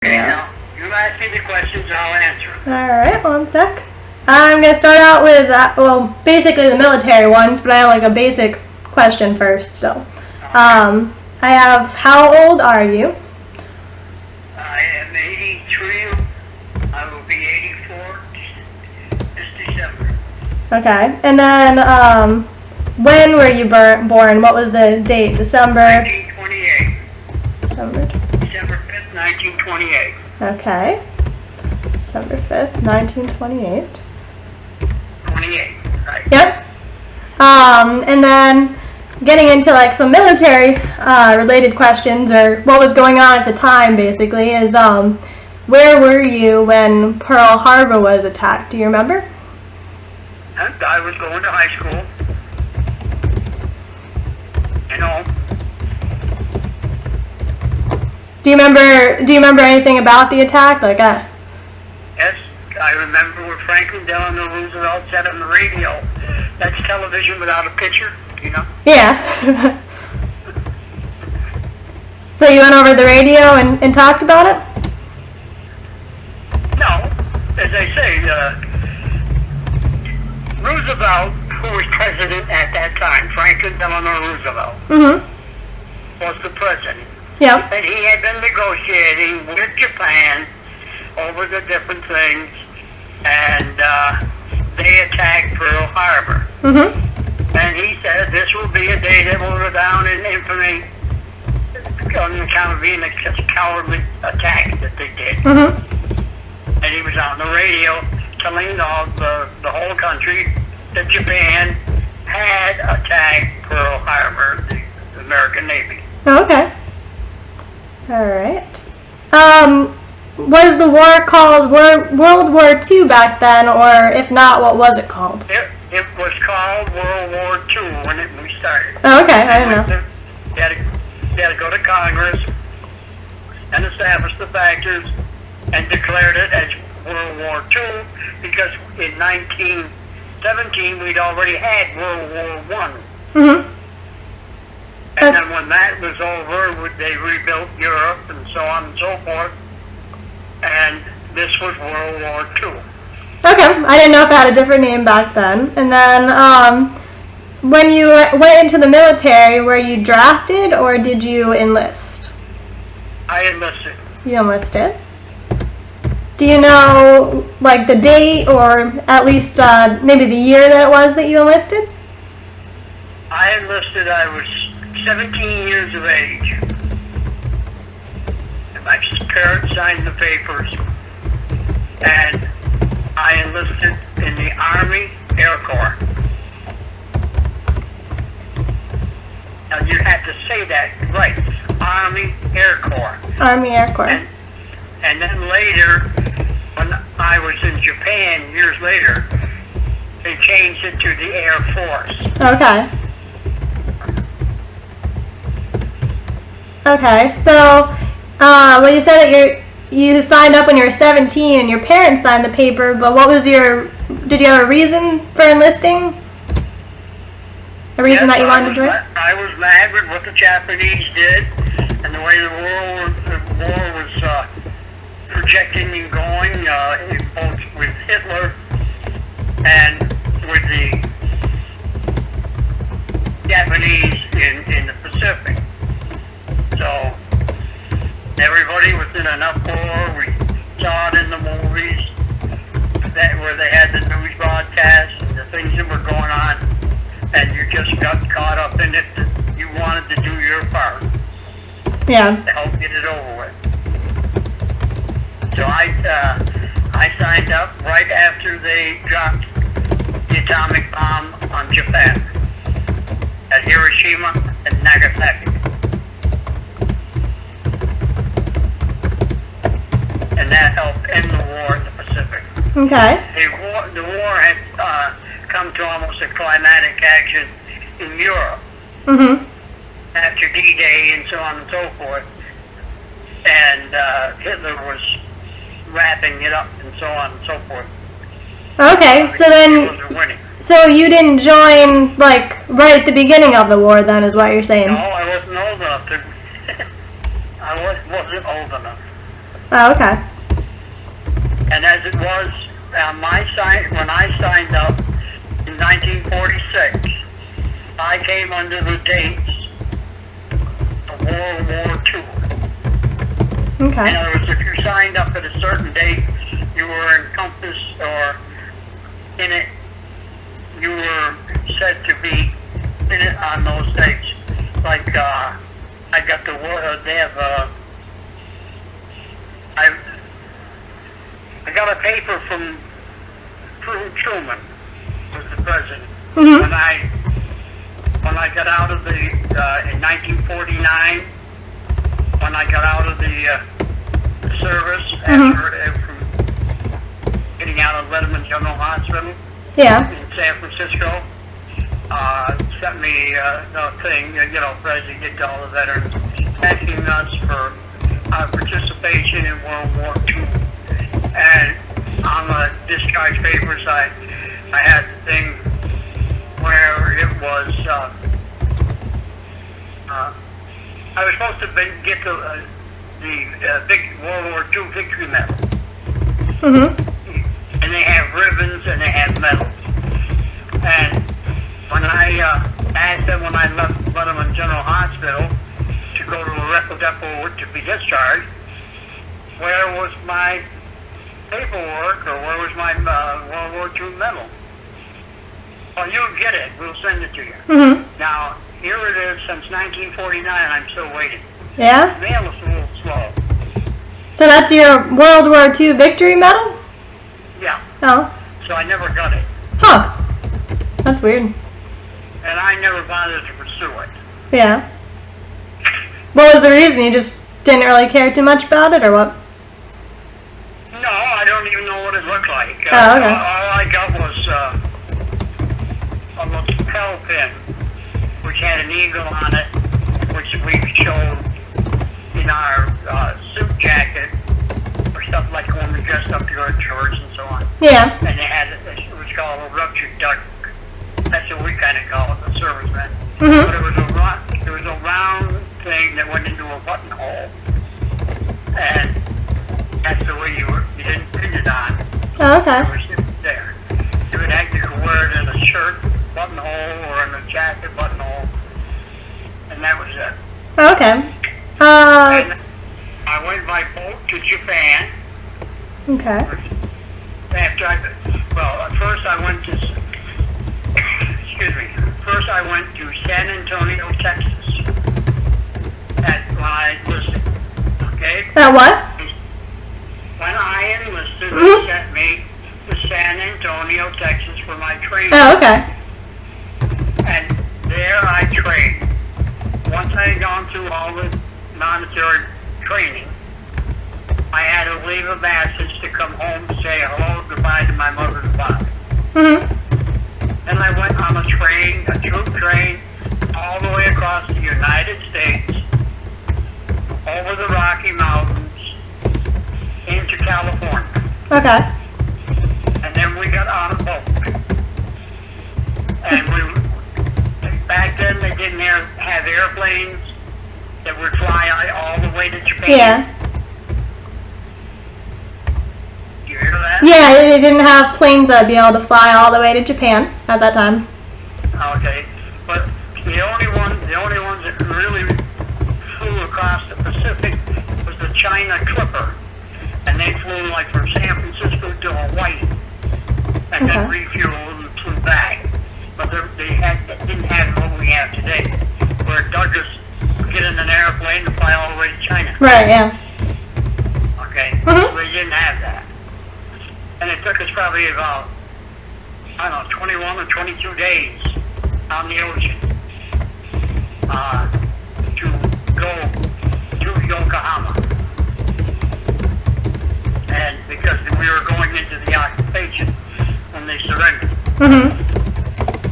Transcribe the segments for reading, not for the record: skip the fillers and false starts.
Okay, now, you ask me the questions, I'll answer them. Alright, one sec. I'm going to start out with, basically the military ones, but I have like a basic question first, so. I have, how old are you? I am 83. I will be 84 this December. Okay, and then, when were you born? What was the date? December? 1928. December 5th, 1928. Okay. December 5th, 1928. 28, right. Yep. And then getting into like some military related questions, or what was going on at the time basically, is where were you when Pearl Harbor was attacked? Do you remember? I was going to high school. You know. Do you remember anything about the attack? Like Yes, I remember where Franklin Delano Roosevelt said on the radio, that's television without a picture, you know? Yeah. So you went over the radio and talked about it? No, as I say, Roosevelt, who was president at that time, Franklin Delano Roosevelt, was the president. Yep. And he had been negotiating with Japan over the different things, and they attacked Pearl Harbor. And he said this will be a day that will go down in infamy on account of being a cowardly attack that they did. And he was on the radio telling the whole country that Japan had attacked Pearl Harbor, the American Navy. Okay. All right. Was the war called World War II back then, or if not, what was it called? It was called World War II when we started. Oh, okay, I didn't know. They had to go to Congress and establish the factors and declared it as World War II because in 1917 we'd already had World War I. And then when that was over, they rebuilt Europe and so on and so forth. And this was World War II. Okay, I didn't know if it had a different name back then. And then, when you went into the military, were you drafted or did you enlist? I enlisted. You enlisted? Do you know, like, the date or at least maybe the year that it was that you enlisted? I enlisted, I was 17 years of age. And my parents signed the papers. And I enlisted in the Army Air Corps. Now you have to say that right. Army Air Corps. Army Air Corps. And then later, when I was in Japan years later, they changed it to the Air Force. Okay. Okay, so when you said that you signed up when you were 17 and your parents signed the paper, but what was did you have a reason for enlisting? A reason that you wanted to join? I was mad with what the Japanese did and the way the war was projecting and going, both with Hitler and with the Japanese in the Pacific. So everybody was in an uproar. We saw it in the movies where they had the news broadcasts and the things that were going on, and you just got caught up in it. You wanted to do your part. Yeah. To help get it over with. So I signed up right after they dropped the atomic bomb on Japan at Hiroshima and Nagasaki. And that helped end the war in the Pacific. Okay. The war had come to almost a climatic action in Europe. After D-Day and so on and so forth. And Hitler was wrapping it up and so on and so forth. Okay, so you didn't join, like, right at the beginning of the war then, is what you're saying? No, I wasn't old enough to. I wasn't old enough. Oh, okay. And as it was on when I signed up in 1946, I came under the dates of World War II. In Okay. other words, if you signed up at a certain date, you were encompassed or in it, you were said to be in it on those dates. Like, I got the word, they have, I got a paper from Truman, was the president. Mhm. When I got out of the, in 1949, when I got out of the service after getting out of Letterman General Hospital Yeah. in San Francisco, sent me a thing, President did to all the veterans, thanking us for our participation in World War II. And on the discharge papers, I had the thing where it was, I was supposed to get the big World War II victory medal. Mhm. And they have ribbons and they have medals. And when I asked them when I left Letterman General Hospital to go to a Repo Depot to be discharged, where was my paperwork or where was my World War II medal? Well, you'll get it. We'll send it to you. Mhm. Now, here it is since 1949. I'm still waiting. Yeah. Mail is a little slow. So that's your World War II victory medal? Yeah, Oh. so I never got it. Huh. That's weird. And I never bothered to pursue it. Yeah. What was the reason? You just didn't really care too much about it, or what? No, I don't even know what it looked like. Oh, okay. All I got was a lapel pin, which had an eagle on it, which we showed in our suit jacket, or stuff like when we dressed up to go to church and so on. Yeah. And they had, it was called a ruptured duck. That's what we kind of call it, the servicemen. Mhm. But it was a round thing that went into a buttonhole. And that's the way you didn't pin it on. Oh, okay. It was there. You would actually wear it in a shirt buttonhole or in a jacket buttonhole. And that was it. Okay. And I went by boat to Japan. Okay. After at first I went to, excuse me, first I went to San Antonio, Texas. When I enlisted, okay? What? When I enlisted, Mhm. they sent me to San Antonio, Texas for my training. Oh, okay. And there I trained. Once I had gone through all the military training, I had a leave of absence to come home to say hello, goodbye to my mother and father. Mhm. And I went on a train, a troop train, all the way across the United States, over the Rocky Mountains, into California. Okay. And then we got on a boat. And back then they didn't have airplanes that would fly all the way to Japan. Yeah. You hear that? Yeah, they didn't have planes that'd be able to fly all the way to Japan at that time. Okay. But the only ones that really flew across the Pacific was the China Clipper. And they flew like from San Francisco to Hawaii. And then Okay. refueled and flew back. But they didn't have what we have today, where Douglas would get in an airplane and fly all the way to China. Right, yeah. Okay? Mhm. So they didn't have that. And it took us probably about, 21 or 22 days on the ocean to go to Yokohama. And because we were going into the occupation when they surrendered. Mhm.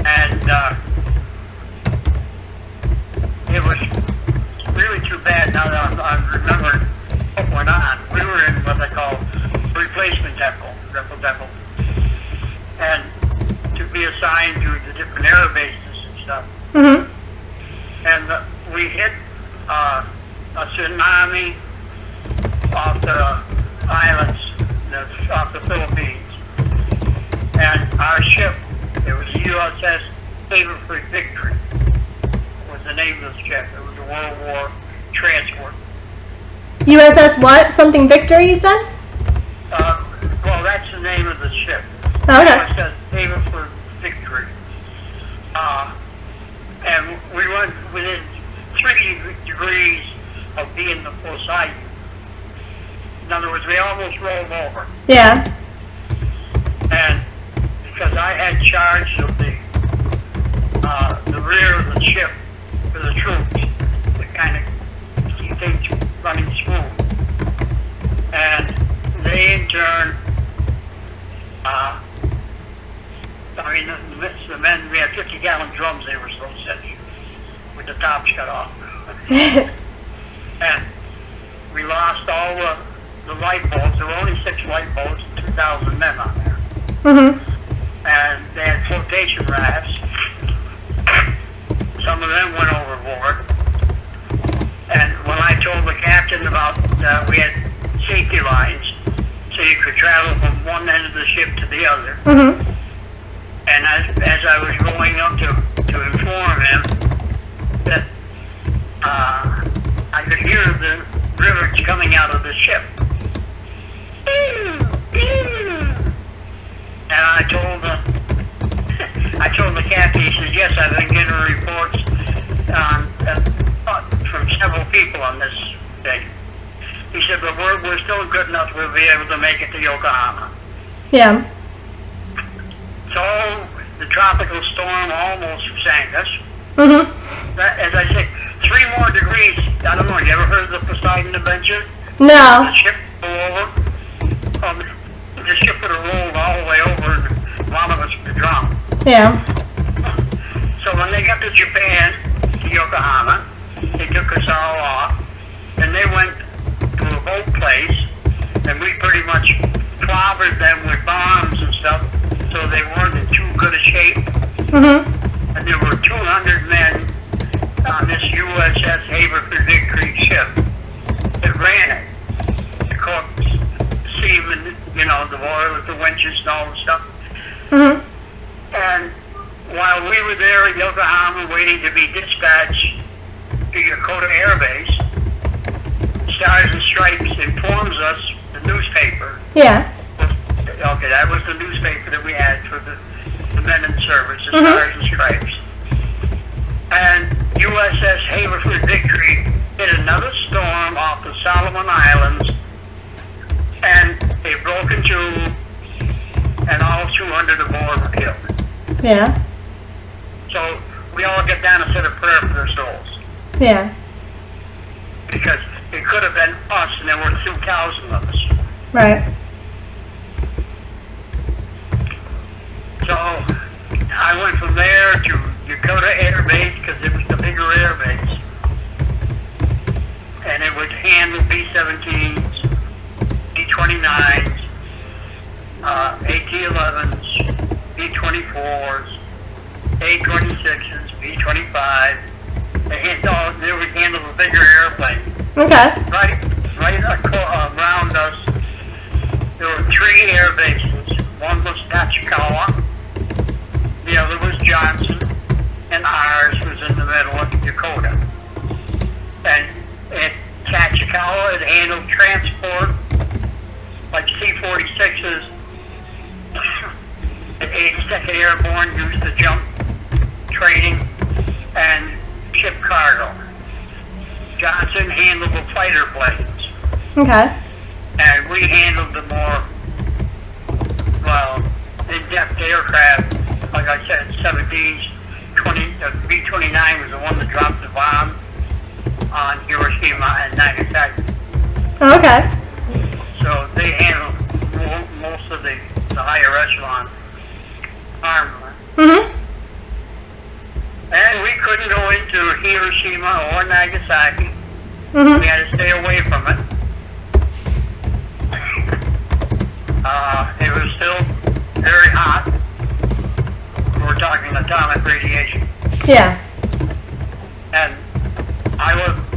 And it was really too bad now that I'm remembering what went on. We were in what they call replacement depot, and to be assigned to the different air bases and stuff. Mhm. And we hit a tsunami off the islands that's off the Philippines. And our ship, it was USS Haverford Victory, was the name of the ship. It was a World War transport. USS what? Something Victory, you said? Well, that's the name of the ship. Oh, okay. USS Haverford Victory. And we went within 3 degrees of being the Poseidon. In other words, we almost rolled over. Yeah. And because I had charge of the rear of the ship for the troops to kind of keep things running smooth. And they in turn, the men, we had 50-gallon drums they were supposed to send with the tops cut off. And we lost all the lifeboats. There were only 6 lifeboats and 2,000 men on there. Mhm. And they had flotation rafts. Some of them went overboard. And when I told the captain about we had safety lines so you could travel from one end of the ship to the other, Mhm. and as I was going up to inform him that I could hear the rivets coming out of the ship. And I told the captain, he said, yes, I've been getting reports from several people on this thing. He said, but we're still good enough, we'll be able to make it to Yokohama. Yeah. So the tropical storm almost sank us. Mhm. As I said, 3 more degrees. I don't know, you ever heard of the Poseidon Adventure? No. The ship flew over. The ship would have rolled all the way over and a lot of us would drown. Yeah. So when they got to Japan, to Yokohama, they took us all off, and they went to a boat place, and we pretty much clobbered them with bombs and stuff, so they weren't in too good a shape. Mhm. And there were 200 men on this USS Haverford Victory ship that ran it. The cooks, seamen, the boilers, the winches, and all the stuff. Mhm. And while we were there at Yokohama waiting to be dispatched to Yokota Air Base, Stars and Stripes informs us, the newspaper. Yeah. Okay, that was the newspaper that we had for the men in service, the Mhm. Stars and Stripes. And USS Haverford Victory hit another storm off the Solomon Islands, and they broke in 2, and all 200 aboard were killed. Yeah. So we all get down and said a prayer for their souls, Yeah. because it could have been us, and there were 2,000 of us. Right. So I went from there to Yokota Air Base, because it was the bigger air base, and it would handle B-17s, B-29s, AT-11s, B-24s, A-26s, B-25. They would handle the bigger airplanes. Okay. Right around us, there were 3 air bases. One was Tachikawa, the other was Johnson, and ours was in the middle of Yokota. And at Tachikawa, it handled transport, like C-46s. The 82nd Airborne used the jump training and ship cargo. Johnson handled the fighter planes, Okay. and we handled the more, in-depth aircraft. Like I said, 70s, B-29 was the one that dropped the bomb on Hiroshima and Nagasaki. Okay. So they handled most of the higher echelon armament. Mhm. And we couldn't go into Hiroshima or Nagasaki. Mhm. We had to stay away from it. It was still very hot. We're talking atomic radiation. Yeah. And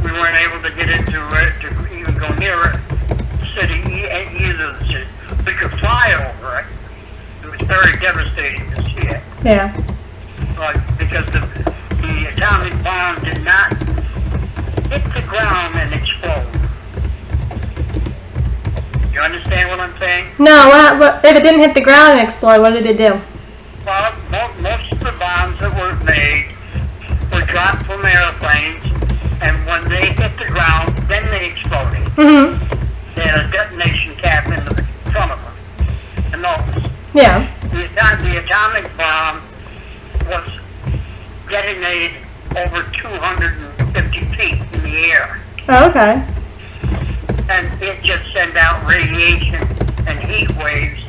we weren't able to get into it, to even go near it, city, either very devastating to see it. Yeah. Because the atomic bomb did not hit the ground and explode. You understand what I'm saying? No, what, if it didn't hit the ground and explode, what did it do? Well, most of the bombs that were made were dropped from airplanes, and when they hit the ground, then they exploded. Mm-hmm. They had a detonation cap in the front of them. And those. Yeah. The atomic bomb was detonated over 250 feet in the air. Oh, okay. And it just sent out radiation and heat waves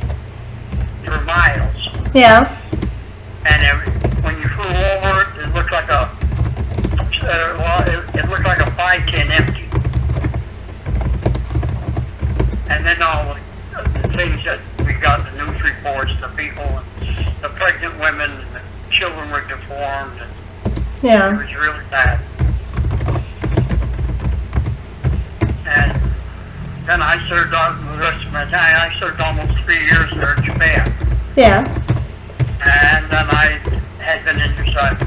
for miles. Yeah. And when you flew over it, it looked like it looked like a 5-10 empty. And then all the things that we got, the news reports, the people, and the pregnant women, and the children were deformed, and Yeah. it was really bad. And then I served out the rest of my time. I served almost 3 years there in Japan. Yeah. And then I had been inside.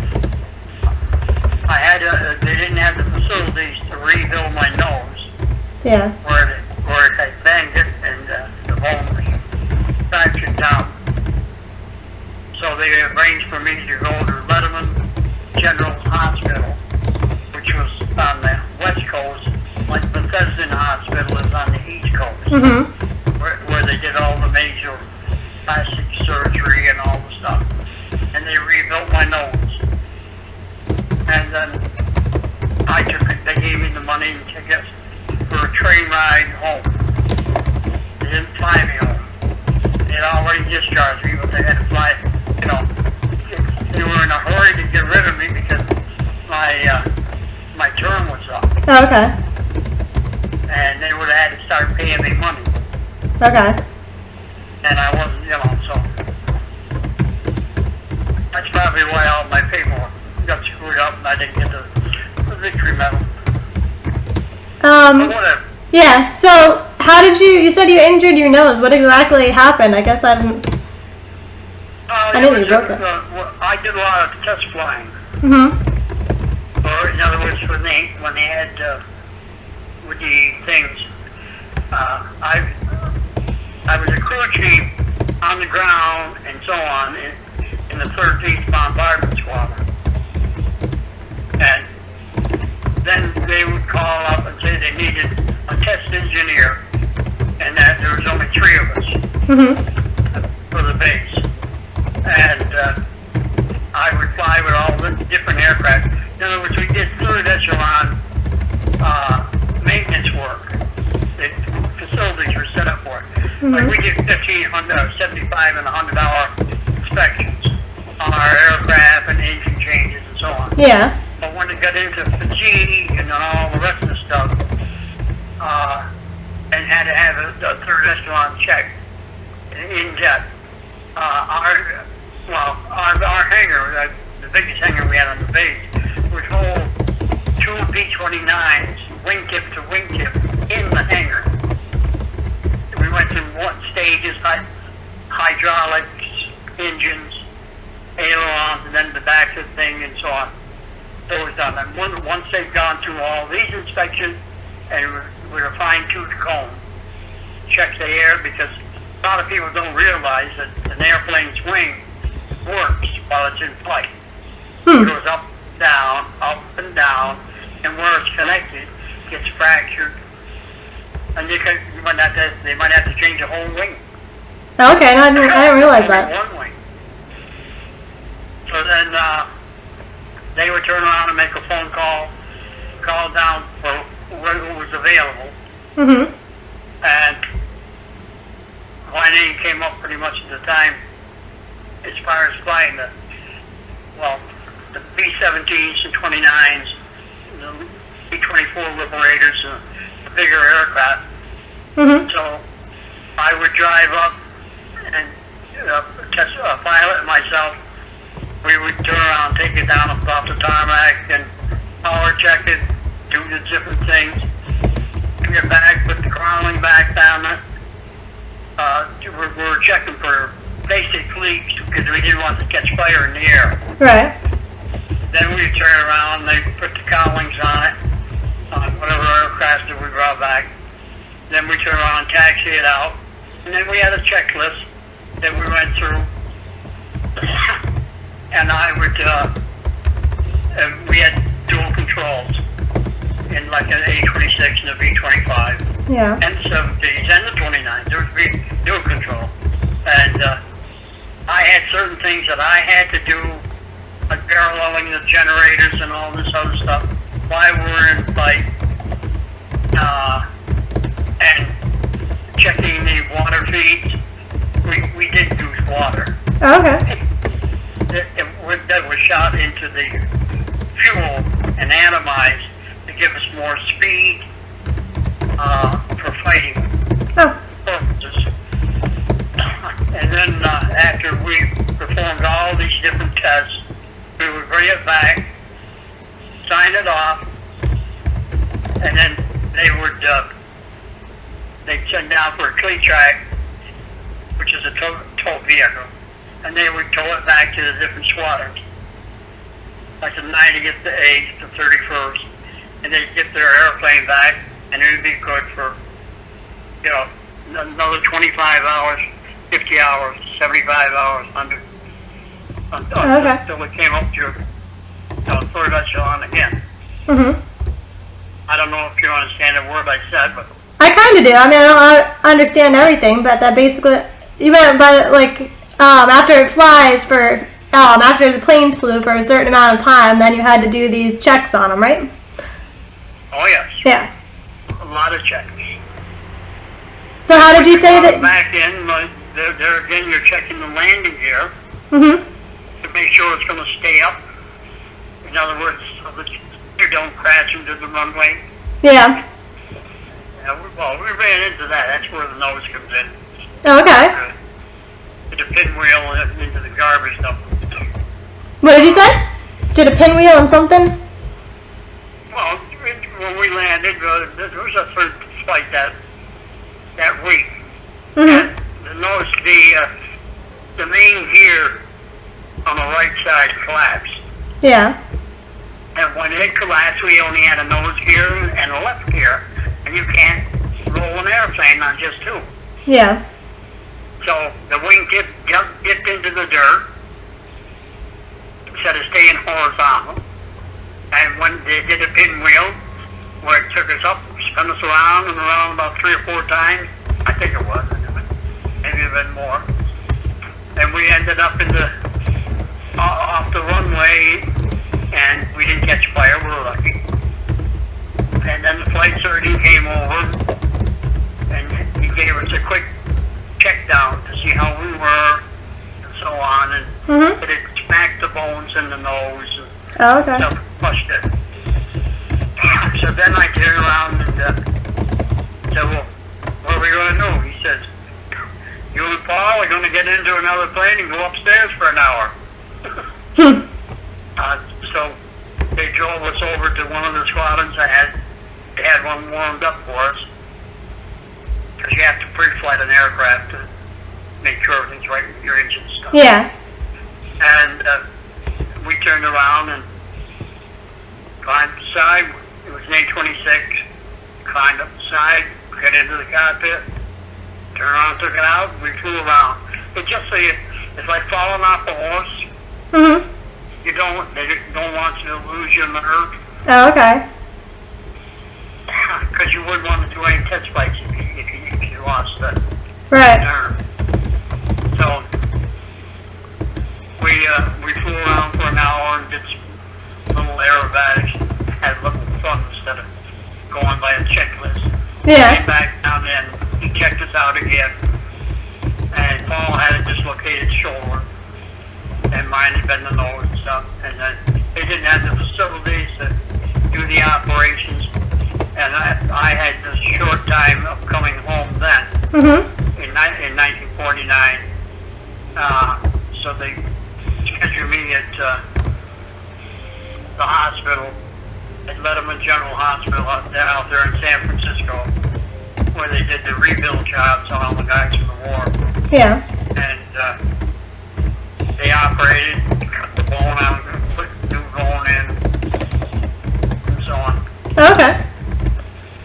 They didn't have the facilities to rebuild my nose Yeah. where it had banged it and the bone was fractured down. So they arranged for me to go to Letterman General Hospital, which was on the West Coast, like Bethesda Hospital is on the East Coast, Mm-hmm. where they did all the major plastic surgery and all the stuff. And they rebuilt my nose. And then they gave me the money and tickets for a train ride home. They didn't fly me home. They had already discharged me, but they had to fly, they were in a hurry to get rid of me because my term was up. Oh, okay. And they would have had to start paying me money. Okay. And I wasn't, so that's probably why all my paperwork got screwed up and I didn't get the victory medal. But whatever. Yeah, so how did you said you injured your nose. What exactly happened? I guess I didn't. I knew you broke it. I did a lot of test flying. Mm-hmm. Or in other words, when they had with the things, I was a crew chief on the ground and so on in the 3rd Beach Bombardment Squadron. And then they would call up and say they needed a test engineer, and that there was only 3 of us for the base. And I would fly with all the different aircraft. In other words, we did 3rd echelon maintenance work. The facilities were set up for it. Like we did 1,500, 75 and $100 inspections on our aircraft and engine changes and so on. Yeah. But when it got into fatigue and all the rest of the stuff, and had to have a 3rd echelon check in depth, our hangar, the biggest hangar we had on the base, would hold 2 B-29s, wingtip to wingtip, in the hangar. We went through stages, hydraulics, engines, ailerons, and then the back of the thing, and so on. So it was done. And once they've gone through all these inspections, and with a fine-tooth comb, check the air, because a lot of people don't realize that an airplane's wing works while it's in flight. It goes up and down, and where it's connected gets fractured, and they might have to change the whole wing. Oh, okay, no, I didn't realize that. One wing. So then they would turn around and make a phone call down for who was available, Mm-hmm. and my name came up pretty much at the time as far as flying the B-17s and 29s, the B-24 Liberators, the bigger aircraft. Mm-hmm. So I would drive up and test a pilot and myself. We would turn around, take it down off the tarmac, and power check it, do the different things, bring it back, put the crawling back down it. We were checking for basic leaks because we didn't want to catch fire in the air. Right. Then we turn around, they put the cowlings on it, on whatever aircraft that we brought back. Then we turn around and taxi it out. And then we had a checklist that we went through. And I would, we had dual controls in like an A26 and a V25. Yeah. And the 70s and the 29s. There would be dual control. And I had certain things that I had to do, like paralleling the generators and all this other stuff while we were in flight. And checking the water feeds. We did use water. Oh, okay. That was shot into the fuel and atomized to give us more speed for fighting purposes. And then after we performed all these different tests, we would bring it back, sign it off, and then they would they'd send down for a tree track, which is a tow vehicle, and they would tow it back to the different squadrons, like the 90th, the 8th, the 31st, and they'd get their airplane back, and it would be good for, you know, another 25 hours, 50 hours, 75 hours, 100, Okay. until it came up to third echelon again. Mhm. I don't know if you understand a word I said, but I kind of do. I mean, I don't understand everything, but that basically, even but like after it flies for after the planes flew for a certain amount of time, then you had to do these checks on them, right? oh yes, Yeah. a lot of checks. So how did you say that? Back in, there again, you're checking the landing gear Mhm. to make sure it's going to stay up. In other words, so that you don't crash into the runway. Yeah. Well, we ran into that. That's where the nose comes in. Oh, okay. The pinwheel into the garbage dump. What did you say? Did a pinwheel and something? Well, when we landed, there was a third flight that week. Mhm. And the nose, the main gear on the right side collapsed. Yeah. And when it collapsed, we only had a nose gear and a left gear. And you can't roll an airplane on just two. Yeah. So the wing dipped into the dirt instead of staying horizontal. And when they did a pinwheel, where it took us up, spun us around and around about 3 or 4 times, I think it was, maybe a bit more. And we ended up in off the runway, and we didn't catch fire. We were lucky. And then the flight surgeon came over, and he gave us a quick check down to see how we were, and so on. And Mhm. it smacked the bones in the nose and Oh, okay. stuff, pushed it. So then I turned around and said, well, what are we going to do? He says, you and Paul are going to get into another plane and go upstairs for an hour. Hmm. So they drove us over to one of the squadrons. They had one warmed up for us, because you have to pre-flight an aircraft to make sure everything's right with your engine stuff. Yeah. And we turned around and climbed the side. It was an A26. Climbed up the side, got into the cockpit, turned around, took it out, we flew around. It's just so it's like falling off a horse. Mhm. They don't want you to lose your nerve, Oh, okay. because you wouldn't want to do any test flights if you lost the Right. nerve. So we flew around for an hour and did some little aerobatics, had a little fun instead of going by a checklist. Yeah. Came back down and he checked us out again, and Paul had a dislocated shoulder, and mine had been the nose and stuff, and then they didn't have the facilities to do the operations, and I had this short time of coming home then, Mhm. in 1949, so they scheduled me at the hospital, at Letterman General Hospital out there in San Francisco, where they did the rebuild jobs on all the guys from the war. Yeah. And operated, cut the bone out, put new bone in, and so on. Okay.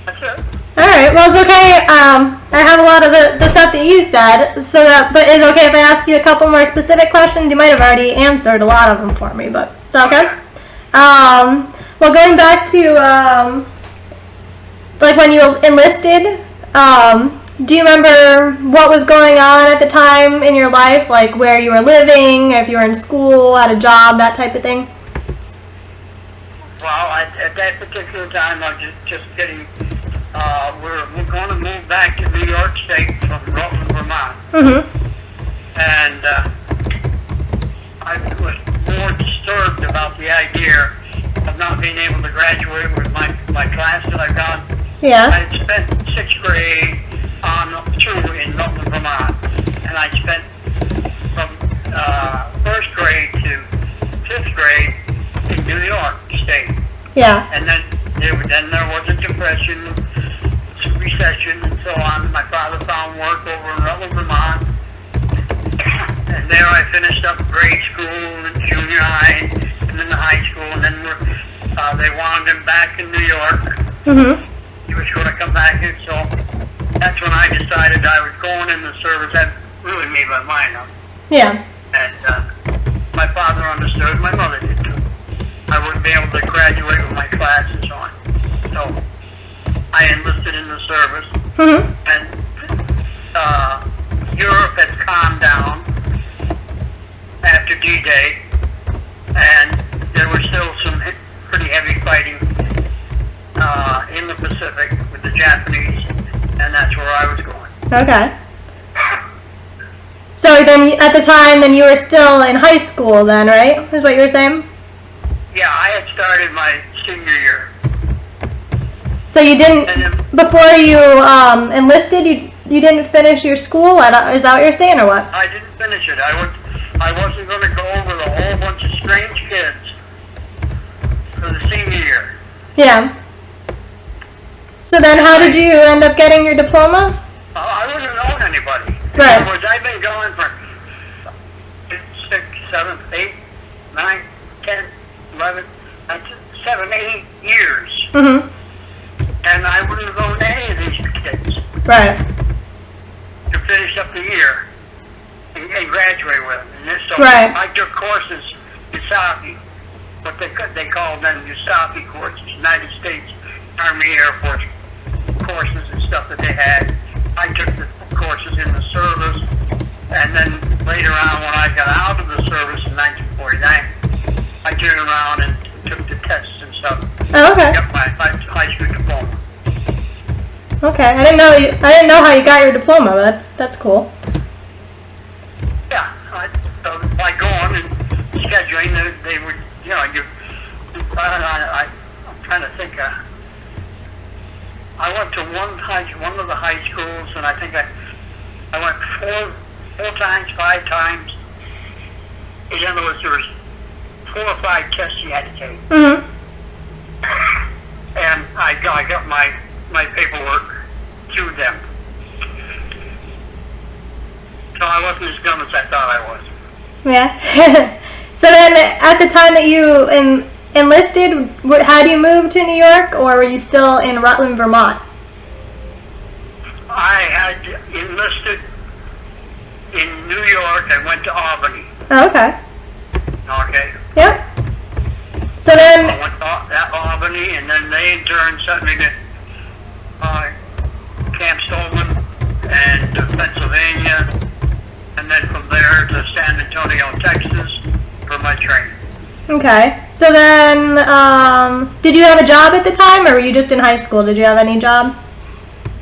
That's it. All right. Well, it's okay. I have a lot of the stuff that you said, so that. But it's okay if I ask you a couple more specific questions. You might have already answered a lot of them for me, but it's okay. Well, going back to like when you enlisted, do you remember what was going on at the time in your life, like where you were living, if you were in school, at a job, that type of thing? Well, at that particular time, I was just getting. We're going to move back to New York State from Rutland, Vermont. And I was more disturbed about the idea of not being able to graduate with my class that I've done. Yeah. I had spent 6th grade through in Rutland, Vermont, and I spent from 1st grade to 5th grade in New York State. Yeah. And then there was a depression, recession, and so on. My father found work over in Rutland, Vermont, and there I finished up grade school and junior high, and then the high school, and then they wanted him back in New York. He was going to come back here, so that's when I decided I was going in the service. That really made my mind up. Yeah. And my father understood, my mother did too. I wouldn't be able to graduate with my class and so on. So I enlisted in the service. And Europe had calmed down after D-Day, and there was still some pretty heavy fighting in the Pacific with the Japanese, and that's where I was going. Okay. So then, at the time, then you were still in high school then, right? Is what you were saying? Yeah, I had started my senior year. So you didn't, before you enlisted, you didn't finish your school? Is that what you're saying, or what? I didn't finish it. I wasn't going to go with a whole bunch of strange kids for the senior year. Yeah. So then how did you end up getting your diploma? I wouldn't have known anybody. Right. In other words, I've been going for 6, 7, 8, 9, 10, 11, 7, 8 years. And I wouldn't have known any of these kids. Right. To finish up the year and graduate with. And so right. I took courses, USAPI, what they called them USAPI courses, United States Army Air Force courses and stuff that they had. I took the courses in the service, and then later on when I got out of the service in 1949, I turned around and took the tests and stuff. Oh, okay. Got my high school diploma. Okay, I didn't know how you got your diploma, but that's cool. Yeah, by going and scheduling, they would, I'm trying to think. I went to one of the high schools, and I think I went 4 times, 5 times. In other words, there was 4 or 5 tests you had to take. And I got my paperwork through them. So I wasn't as dumb as I thought I was. Yeah. So then, at the time that you enlisted, had you moved to New York, or were you still in Rutland, Vermont? I had enlisted in New York and went to Albany. Oh, okay. Okay. Yep. So then, I went to Albany, and then they in turn sent me to Camp Stolman and Pennsylvania, and then from there to San Antonio, Texas for my training. Okay. So then, did you have a job at the time, or were you just in high school? Did you have any job?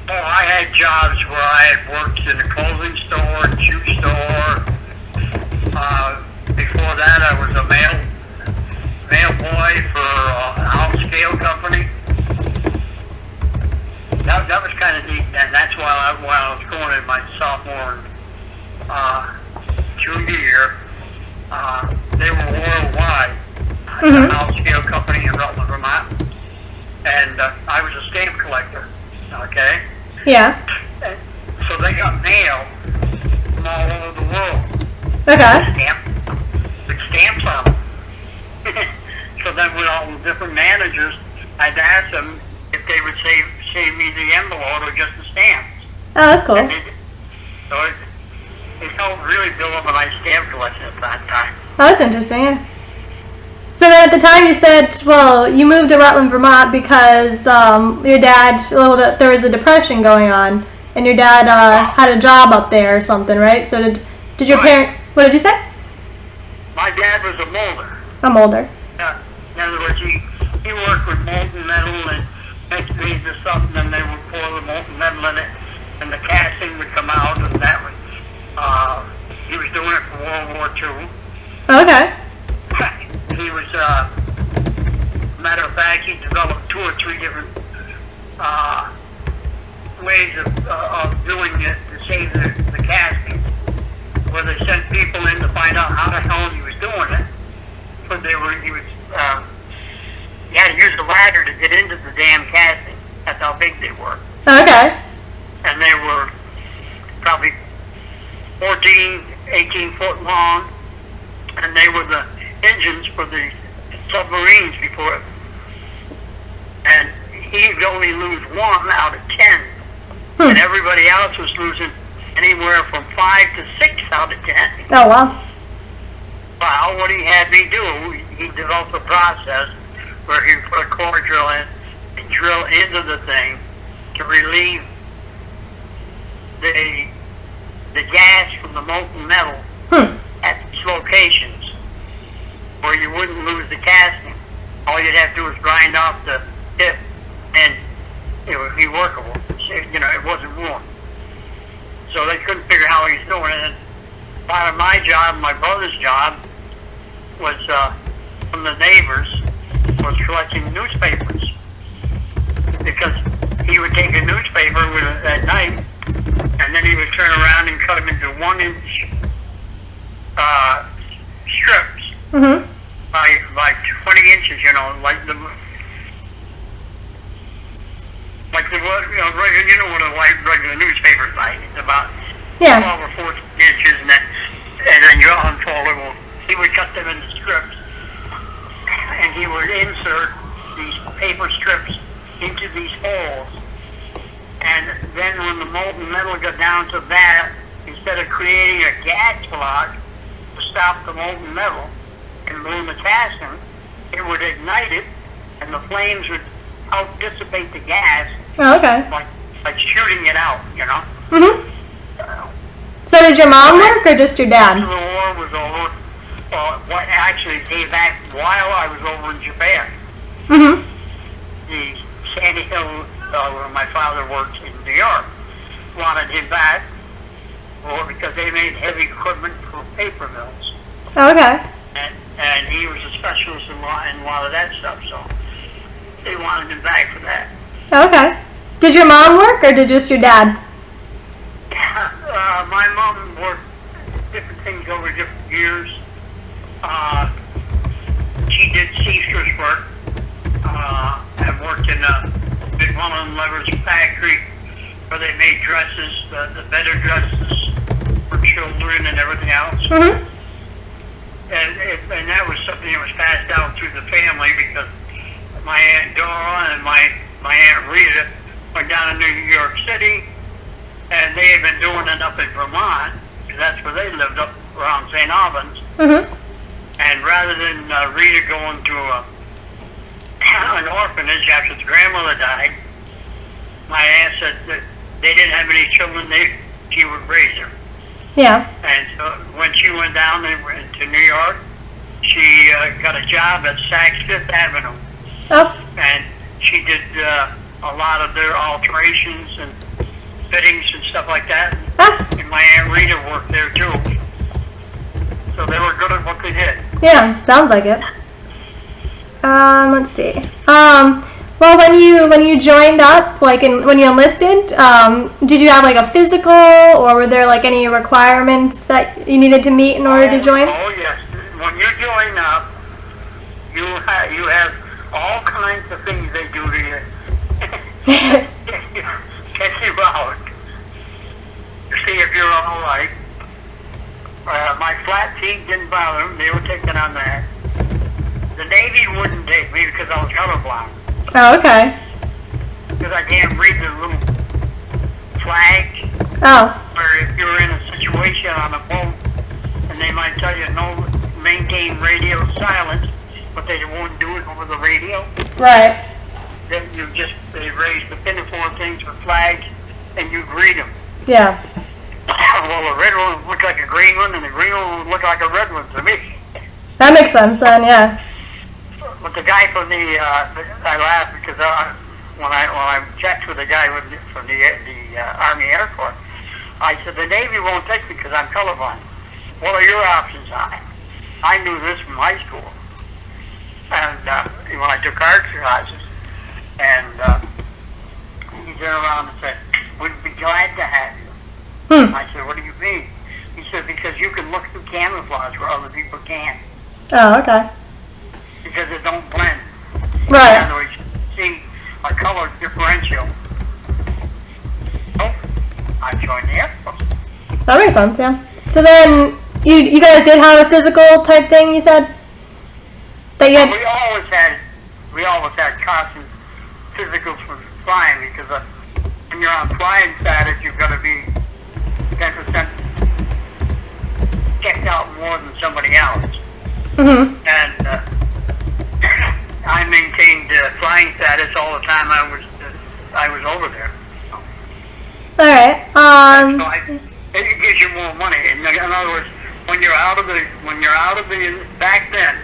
Oh, I had jobs where I had worked in a clothing store, shoe store. Before that, I was a mail boy for an out-scale company. That was kind of neat, and that's while I was going in my sophomore junior year. They were worldwide. An out-scale company in Rutland, Vermont, and I was a stamp collector. Okay. Yeah. And so they got mail from all over the world. Okay. The different managers, I'd ask them if they would save me the envelope or just the stamps. Oh, that's cool. And so it helped really build up a nice stamp collection at that time. Oh, that's interesting, yeah. So then at the time you said, well, you moved to Rutland, Vermont because your dad, there was a depression going on, and your dad had a job up there or something, right? So did your parent, what did you say? My dad was a molder. A molder. In other words, he worked with molten metal and mixed these or something, and they would pour the molten metal in it, and the casting would come out, and that was, he was doing it for World War II. Okay. He was, matter of fact, he developed 2 or 3 different ways of doing it to save the casting, where they sent people in to find out how the hell he was doing it. But you had to use a ladder to get into the damn casting. That's how big they were. Okay. And they were probably 14, 18 foot long, and they were the engines for the submarines before it. And he would only lose 1 out of 10. And everybody else was losing anywhere from 5 to 6 out of 10. Oh, wow. Well, what he had me do, he developed a process where he put a core drill in and drill into the thing to relieve the gas from the molten metal at these locations where you wouldn't lose the casting. All you'd have to do is grind off the tip and it would be workable. It wasn't warm. So they couldn't figure how he was doing it. And part of my job, my brother's job, was from the neighbors, was collecting newspapers. Because he would take a newspaper at night, and then he would turn around and cut them into 1-inch strips. Mm-hmm. By 20 inches, like the what a regular newspaper is like. It's about 12 or 14 inches, and then you unfold it. Well, he would cut them into strips, and he would insert these paper strips into these holes. And then when the molten metal got down to that, instead of creating a gas block to stop the molten metal and burn the casting, it would ignite it, and the flames would out-dissipate the gas. Oh, okay. Like shooting it out, Mm-hmm. So did your mom work or just your dad? After the war was over, what actually came back while I was over in Japan. Mm-hmm. The Sandy Hill, where my father worked in New York, wanted him back, because they made heavy equipment for paper mills. Oh, okay. And he was a specialist in a lot of that stuff, so they wanted him back for that. Okay. Did your mom work or did just your dad? My mom worked different things over different years. She did seamstress work and worked in a McMullen Levers factory where they made dresses, the better dresses for children and everything else. Mm-hmm. And that was something that was passed down through the family because my Aunt Dora and my Aunt Rita went down to New York City, and they had been doing it up in Vermont, because that's where they lived, up around St. Albans. Mm-hmm. And rather than Rita going to an orphanage after the grandmother died, my aunt said that they didn't have any children, she would raise her. Yeah. And so when she went down to New York, she got a job at Saks Fifth Avenue. Oh. And she did a lot of their alterations and fittings and stuff like that. Ah. And my Aunt Rita worked there too. So they were good at what they did. Yeah, sounds like it. Let's see. Well, when you joined up, when you enlisted, did you have like a physical, or were there like any requirements that you needed to meet in order to join? Oh yes. When you join up, you have all kinds of things they do to you. Check you out to see if you're all right. My flat feet didn't bother them; they were taking on that. The Navy wouldn't take me because I was colorblind. Oh, okay. Because I can't read the little flag. Oh, Or if you're in a situation on a boat and they might tell you no, maintain radio silence, but they won't do it over the radio, right. then they raise the pinafore things with flags and you read them. Yeah. Well, the red one would look like a green one and the green one would look like a red one to me. That makes sense then, yeah. But the guy from I laughed because when I checked with the guy from the Army Air Force, I said, the Navy won't take me because I'm colorblind. What are your options on it? I knew this from high school. And when I took art classes, and he turned around and said, we'd be glad to have you. I said, what do you mean? He said, because you can look through camouflage where other people can't. Oh, okay. Because it don't blend. Right. In other words, see a color differential. Oh, I joined the Air Force. That makes sense, yeah. So then, you guys did have a physical type thing, you said? That you had... We always had constant physicals for flying because when you're on flying status, you've got to be 10% checked out more than somebody else. Mm-hmm. And I maintained flying status all the time I was over there. Alright, So it gives you more money. In other words, when you're out of the back then,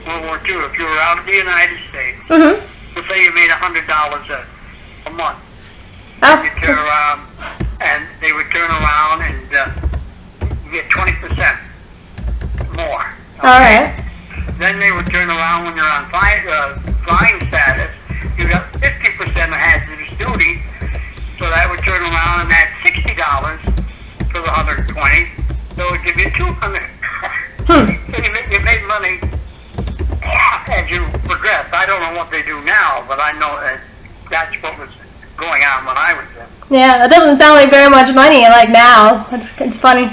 World War II, if you were out of the United States, let's say you made $100 a month, you turn around and they would turn around and you get 20% more. Okay? Alright. Then they would turn around when you're on flying status, you got 50% of hazardous duty, so that would turn around and add $60 for the 120, so it would give you $200. So you made money as you progress. I don't know what they do now, but I know that's what was going on when I was there. Yeah, that doesn't sound like very much money, like now. It's funny.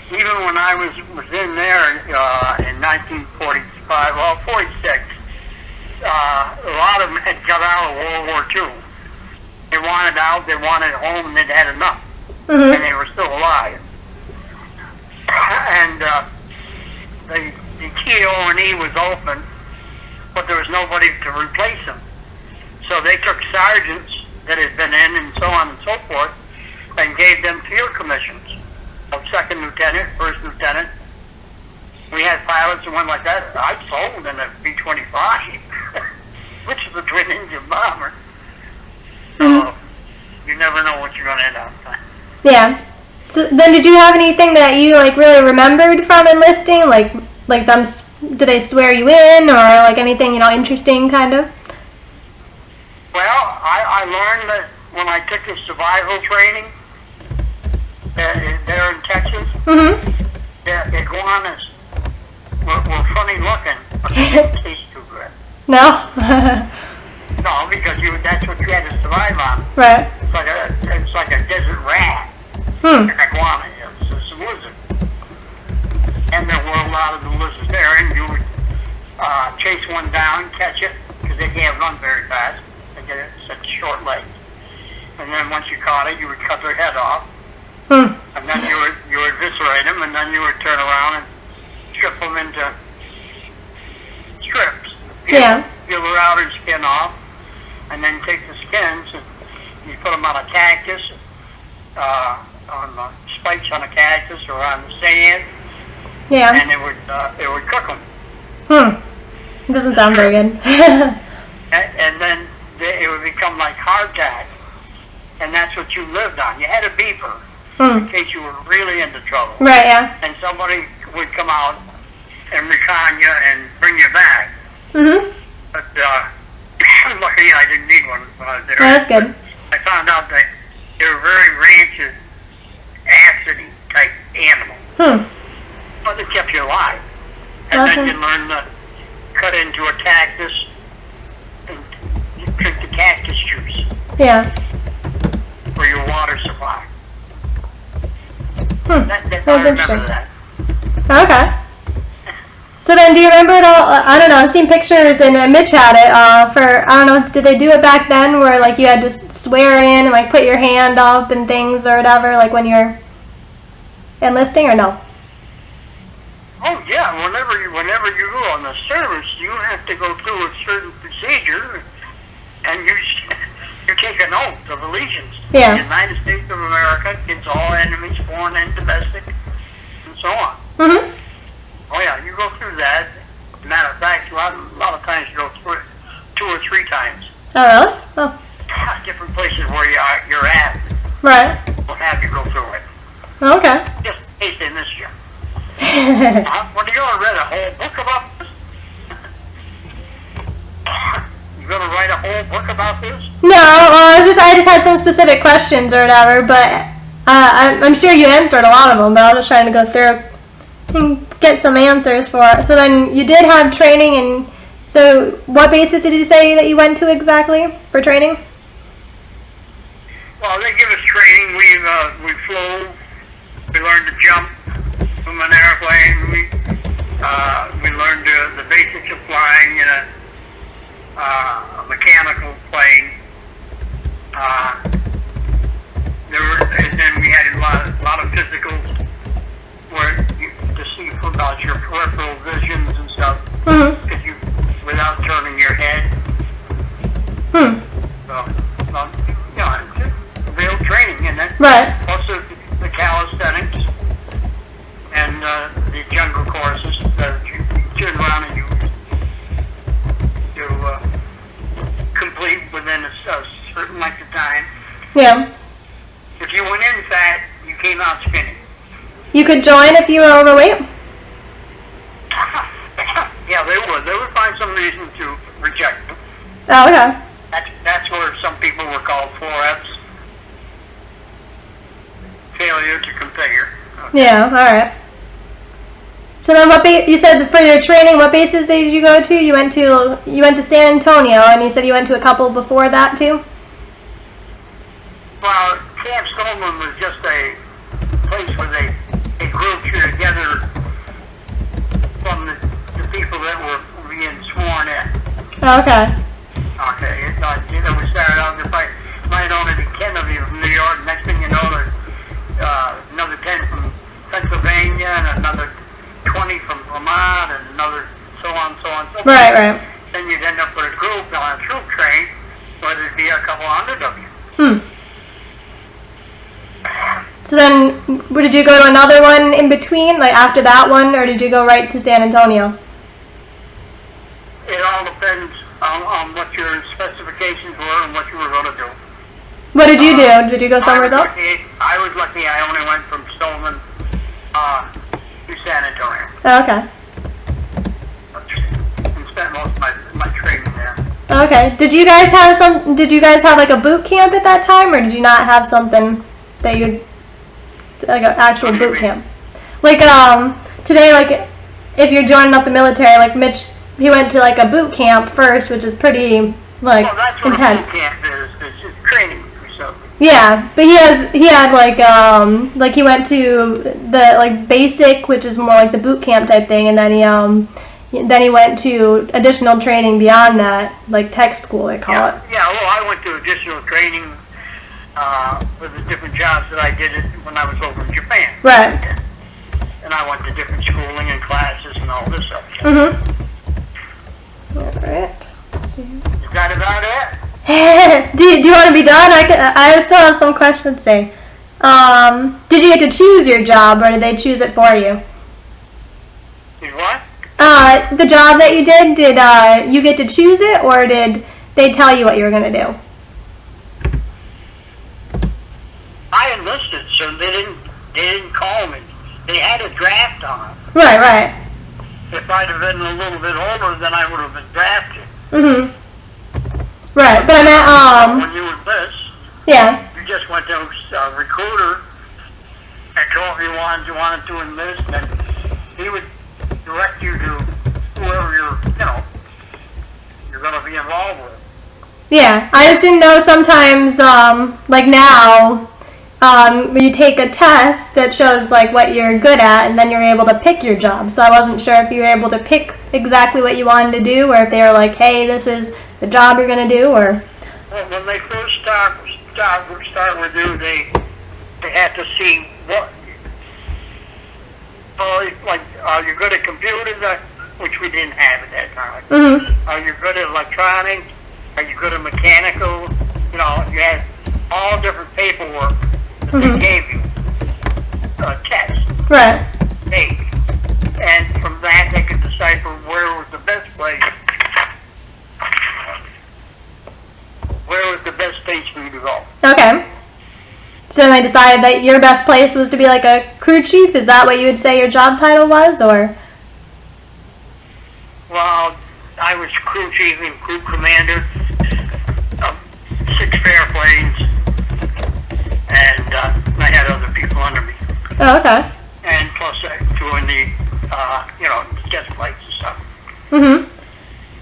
Even when I was in there in 1945, well, 46, a lot of them had got out of World War II. They wanted out, they wanted home, and they'd had enough. And they were still alive. And the TO&E was open, but there was nobody to replace them. So they took sergeants that had been in and so on and so forth and gave them field commissions of second lieutenant, first lieutenant. We had pilots and one like that. I sold in a B-25, which is a twin-engine bomber. So you never know what you're going to end up with. Yeah. So then did you have anything that you like really remembered from enlisting? Like them, did they swear you in or like anything, interesting kind of? Well, I learned that when I took the survival training there in Texas, the iguanas were funny looking, but they didn't taste too good. No? No, because that's what you had to survive on. Right. It's like a desert rat. An iguana is. It's a lizard. And there were a lot of the lizards there, and you would chase one down, catch it, because they can't run very fast. They get such short legs. And then once you caught it, you would cut their head off. And then you would eviscerate them, and then you would turn around and strip them into strips. Peel their outer skin off, and then take the skins and you put them on a cactus, on the spikes on a cactus or on the sand. Yeah. And it would cook them. Doesn't sound very good. And then it would become like hardtack, and that's what you lived on. You had a beeper in case you were really into trouble. Right. Yeah. And somebody would come out and recon you and bring you back. But luckily I didn't need one when I was there. That's good. I found out that they were very rancid, acidy type animals. But they kept you alive. And then you learn to cut into a cactus and drink the cactus juice. Yeah. For your water supply. That's I remember interesting. that. Okay. So then, do you remember it all? I don't know. I've seen pictures, and Mitch had it for, I don't know, did they do it back then where, like, you had to swear in and, like, put your hand up and things or whatever, like, when you're enlisting, or no? Oh yeah, whenever you go on the service, you have to go through a certain procedure, and you take an oath of allegiance to Yeah. the United States of America against all enemies, foreign and domestic, and so on. Mm-hmm. Oh yeah, you go through that. Matter of fact, a lot of times you go through it 2 or 3 times. Oh, really? Oh, Different places where you're at right. will have you go through it. Okay. Just in case they miss you. When you gonna read a whole book about this? You gonna write a whole book about this? No, I just had some specific questions or whatever, but I'm sure you answered a lot of them, but I was just trying to go through and get some answers for it. So then you did have training, and so what bases did you say that you went to exactly for training? Well, they give us training. We flew. We learned to jump from an airplane. We learned the basics of flying in a mechanical plane. And then we had a lot of physicals where to see about your peripheral visions and stuff, Mm-hmm. because without turning your head. Hmm. So, it's just real training, and then Right. also the calisthenics and the jungle courses that you turn around and you complete within a certain length of time. Yeah. If you went in fat, you came out skinny. You could join if you were overweight? Yeah, they would. They would find some reason to reject them. Oh, okay. That's where some people were called 4Fs. Failure to configure. Yeah, alright. So then you said for your training, what bases did you go to? You went to San Antonio, and you said you went to a couple before that too? Well, Camp Stoneman was just a place where they grouped you together from the people that were being sworn in. Oh, okay. Okay, we started out, there might only be 10 of you from New York. Next thing you know, there's another 10 from Pennsylvania, and another 20 from Vermont, and another so on, so on, so on. Right. Then you'd end up with a group on a troop train where there'd be a couple hundred of you. So then, did you go to another one in between, like after that one, or did you go right to San Antonio? It all depends on what your specifications were and what you were going to do. What did you do? Did you go somewhere else? I was lucky. I only went from Stoneman to San Antonio. Oh, okay. And spent most of my training there. Okay. Did you guys have like a boot camp at that time, or did you not have something that like an actual boot camp? Like today, like if you're joining up the military, like Mitch, he went to like a boot camp first, which is pretty like that's what intense. A boot camp is. It's just training for something. Yeah, but he had like he went to the like basic, which is more like the boot camp type thing, and then he went to additional training beyond that, like tech school they call it. Yeah, well, I went to additional training with the different jobs that I did when I was over in Japan. Right. And I went to different schooling and classes and all this stuff. Mm-hmm. Alright. Is that about it? do you want to be done? I still have some questions to say. Did you get to choose your job, or did they choose it for you? Did what? The job that you did you get to choose it, or did they tell you what you were going to do? I enlisted, so they didn't call me. They had a draft on it. Right. If I'd have been a little bit older, then I would have been drafted. Mm-hmm. Right, but I meant, when you enlist, yeah. you just went to a recruiter and told him you wanted to enlist, and he would direct you to whoever you're going to be involved with. Yeah, I just didn't know sometimes, like now, you take a test that shows like what you're good at, and then you're able to pick your job. So I wasn't sure if you were able to pick exactly what you wanted to do, or if they were like, hey, this is the job you're going to do, or... Well, when they first start with you, they have to see what, like, are you good at computers, which we didn't have at that time. Mm-hmm. Are you good at electronics? Are you good at mechanical? You know, you had all different paperwork that they gave you, a test, Right. take, and from that they could decipher where was the best place. Where was the best place for you to go? Okay. So then they decided that your best place was to be like a crew chief? Is that what you would say your job title was, or? Well, I was crew chief and crew commander of 6 airplanes, and I had other people under me. Oh, okay. And plus doing the, test flights and stuff. Mm-hmm.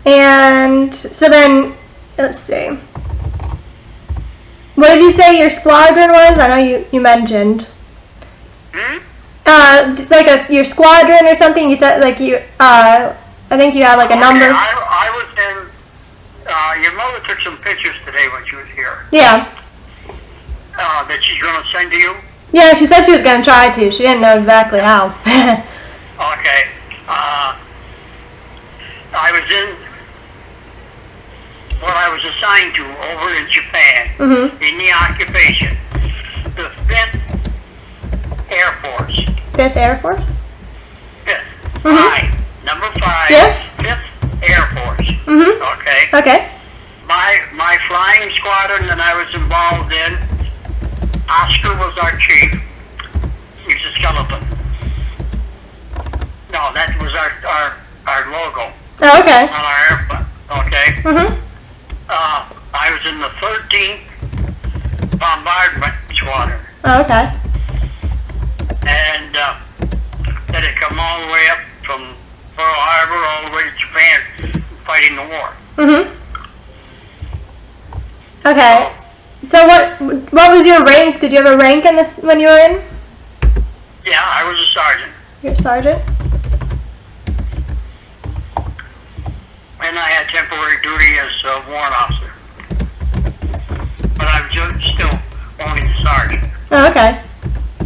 And so then, let's see. What did you say your squadron was? I know you mentioned. Like your squadron or something. You said like you. I think you had like a number. I was in. Your mother took some pictures today when she was here. Yeah. That she's going to send to you. Yeah, she said she was going to try to. She didn't know exactly how. Okay. I was in what I was assigned to over in Japan, in the occupation, the 5th Air Force. 5th Air Force? 5th. 5. Number 5. Yeah. 5th Air Force. Okay. Okay. My flying squadron that I was involved in, Oscar was our chief. He's a skeleton. No, that was our logo Oh, okay. on our airplane. Okay. I was in the 13th Bombardment Squadron. Oh, okay. And that had come all the way up from Pearl Harbor all the way to Japan fighting the war. Okay. So what was your rank? Did you have a rank in this when you were in? Yeah, I was a sergeant. You're a sergeant? And I had temporary duty as a warrant officer. But I was still only a sergeant. Oh, okay.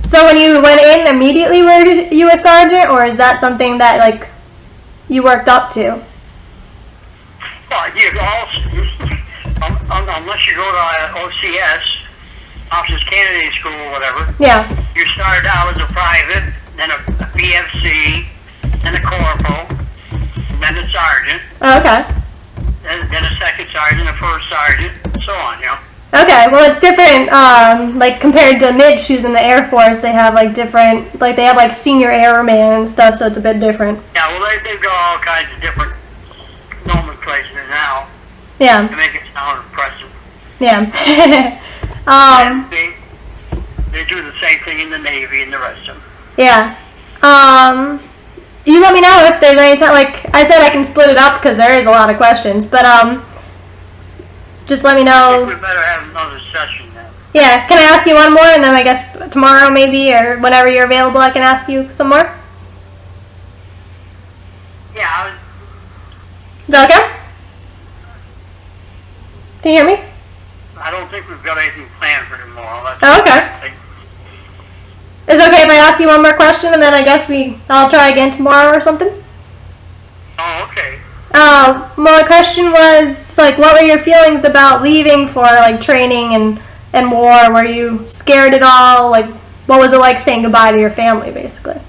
So when you went in immediately, were you a sergeant, or is that something that like you worked up to? Well, unless you go to OCS, Officers Candidate School or whatever, Yeah. you started out as a private, then a BFC, then a corporal, then a sergeant, Oh, okay. then a second sergeant, a first sergeant, and so on, you know. Okay, well it's different, like compared to Mitch who's in the Air Force, they have like different, like they have like senior airman and stuff, so it's a bit different. Yeah, well they've got all kinds of different nomenclature now Yeah, to make it sound impressive. yeah. And they do the same thing in the Navy and the rest of them. Yeah. You let me know if there's any time, like I said I can split it up because there is a lot of questions, but just let me I know. think we better have another session then. Yeah, can I ask you one more, and then I guess tomorrow maybe, or whenever you're available, I can ask you some more? Yeah, Is that okay? Can you hear me? I don't think we've got anything planned for tomorrow. That's Oh, okay. Is it okay if I ask you one more question, and then I guess I'll try again tomorrow or something? Oh, okay. My question was, like, what were your feelings about leaving for, like, training and war? Were you scared at all? Like, what was it like saying goodbye to your family, basically?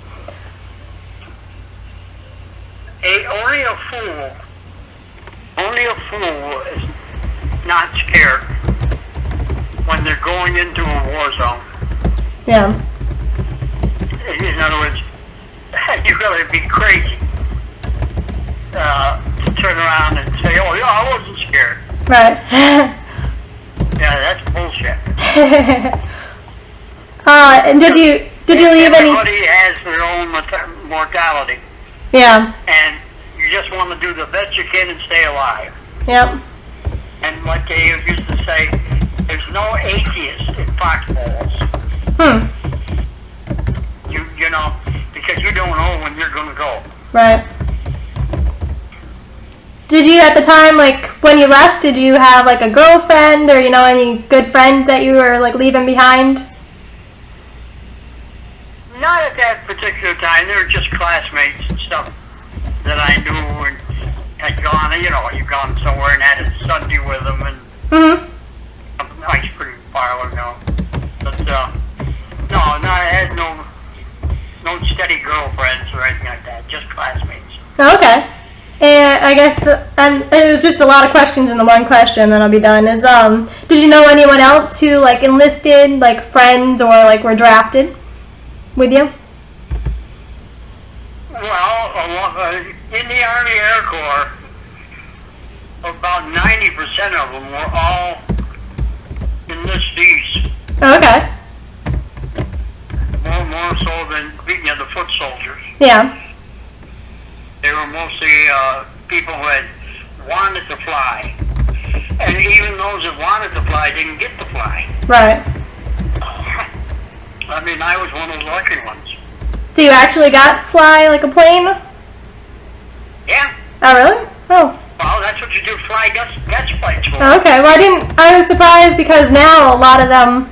Only a fool is not scared when they're going into a war zone. Yeah. In other words, you gotta be crazy to turn around and say, "Oh, yeah, I wasn't scared." Right. Yeah, that's bullshit. And did you leave any? Everybody has their own mortality, Yeah. and you just want to do the best you can and stay alive. Yep. And like they used to say, there's no atheist in foxholes. Hmm. You know, because you don't know when you're going to go. Right. Did you at the time, like when you left, did you have like a girlfriend or any good friends that you were like leaving behind? Not at that particular time. They were just classmates and stuff that I knew and had gone. You've gone somewhere and had a Sunday with them and Mm-hmm. a nice pretty parlor, But no, I had no steady girlfriends or anything like that. Just classmates. Okay. And I guess, and it was just a lot of questions in the one question, then I'll be done. Did you know anyone else who like enlisted, like friends or like were drafted with you? Well, in the Army Air Corps, about 90% of them were all enlistees. Okay. More so than the foot soldiers. Yeah. They were mostly people who had wanted to fly. And even those that wanted to fly didn't get to fly. Right. I mean, I was one of the lucky ones. So you actually got to fly like a plane? Yeah. Oh, really? Oh. Well, that's what you do, fly gas flights for. Okay. Well, I was surprised because now a lot of them,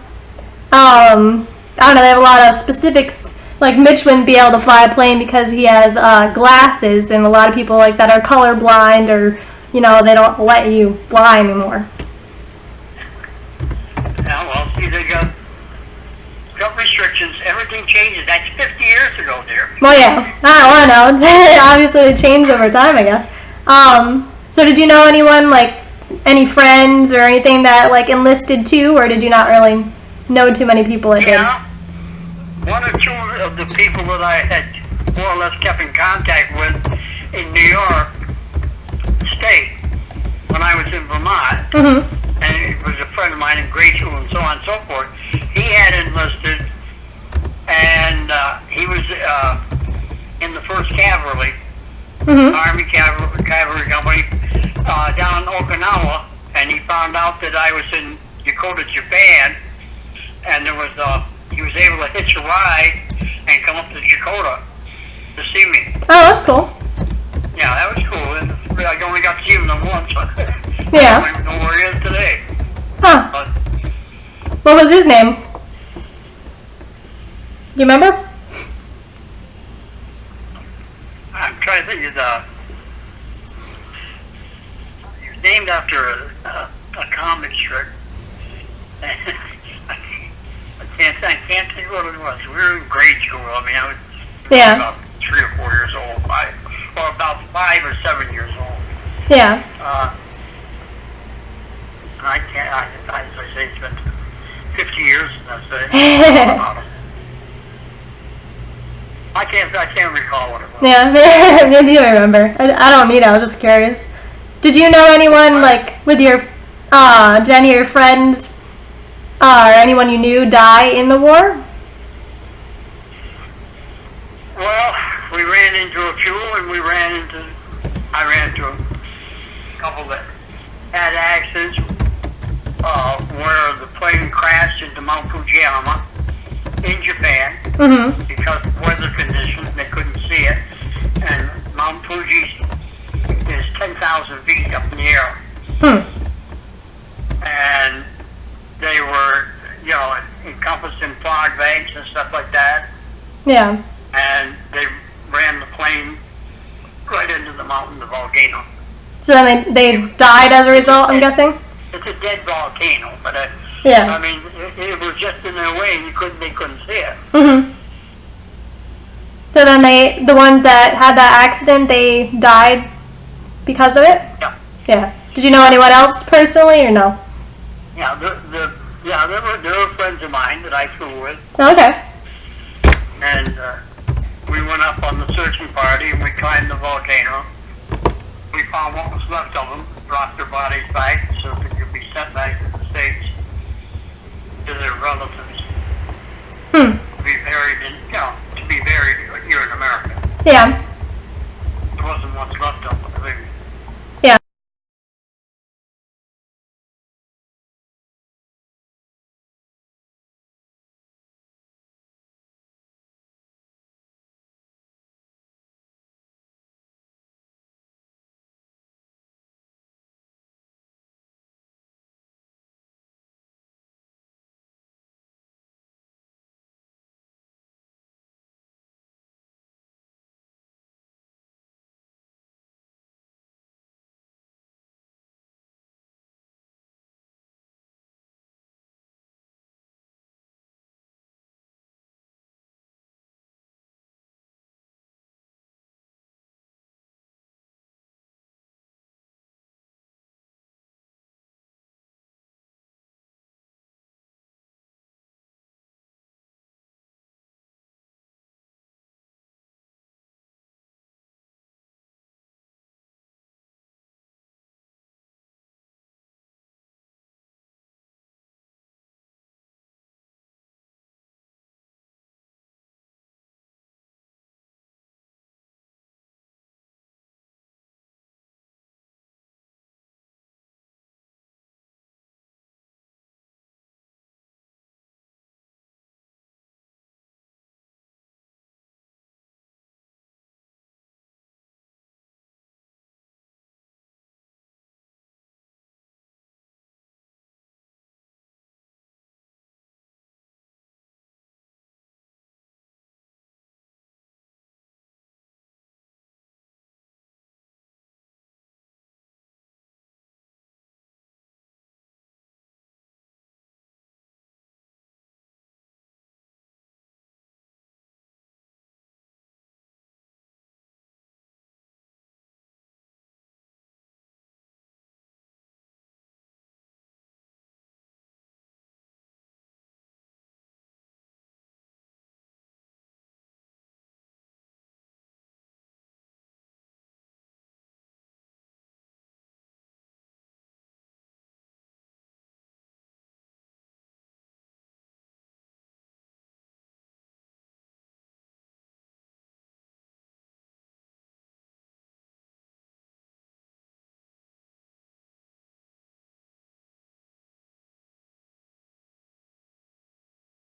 I don't know, they have a lot of specifics. Like Mitch wouldn't be able to fly a plane because he has glasses, and a lot of people like that are colorblind, or they don't let you fly anymore. Yeah, well, see, they got restrictions. Everything changes. That's 50 years ago, dear. Well, yeah. I don't know. Obviously, it changed over time, I guess. So did you know anyone, like any friends or anything that like enlisted too, or did you not really know too many people that did? One or two of the people that I had more or less kept in contact with in New York State when I was in Vermont, and it was a friend of mine in grade school and so on and so forth. He had enlisted, and he was in the 1st Cavalry, Army Cavalry Company, down in Okinawa, and he found out that I was in Dakota, Japan, and he was able to hitch a ride and come up to Dakota to see me. Oh, that's cool. Yeah, that was cool. And I only got to see him once. Yeah. I don't even know where he is today. Huh. But What was his name? Do you remember? I'm trying to think. He was named after a comic strip. I can't think what it was. We were in grade school. I mean, I was about 3 or 4 years old, or about 5 or 7 years old. Yeah. I can't. As I say, it's been 50 years since I can't recall what it was. Yeah, maybe you remember. I don't need it. I was just curious. Did you know anyone like with your, did any of your friends or anyone you knew die in the war? Well, we ran into a few, and I ran into a couple that had accidents where the plane crashed into Mount Fujiyama in Japan because of weather conditions. They couldn't see it, and Mount Fuji is 10,000 feet up in the air. And they were, encompassed in fog banks and stuff like that. Yeah. And they ran the plane right into the mountain, the volcano. So then they died as a result, I'm guessing? It's a dead volcano, but yeah. I mean, it was just in their way, and they couldn't see it. So then the ones that had that accident, they died because of it? Yeah. Yeah. Did you know anyone else personally, or no? Yeah, there were friends of mine that I flew with. Okay. And we went up on the searching party, and we climbed the volcano. We found what was left of them, brought their bodies back so they could be sent back to the States to their relatives. To be buried here in America. Yeah.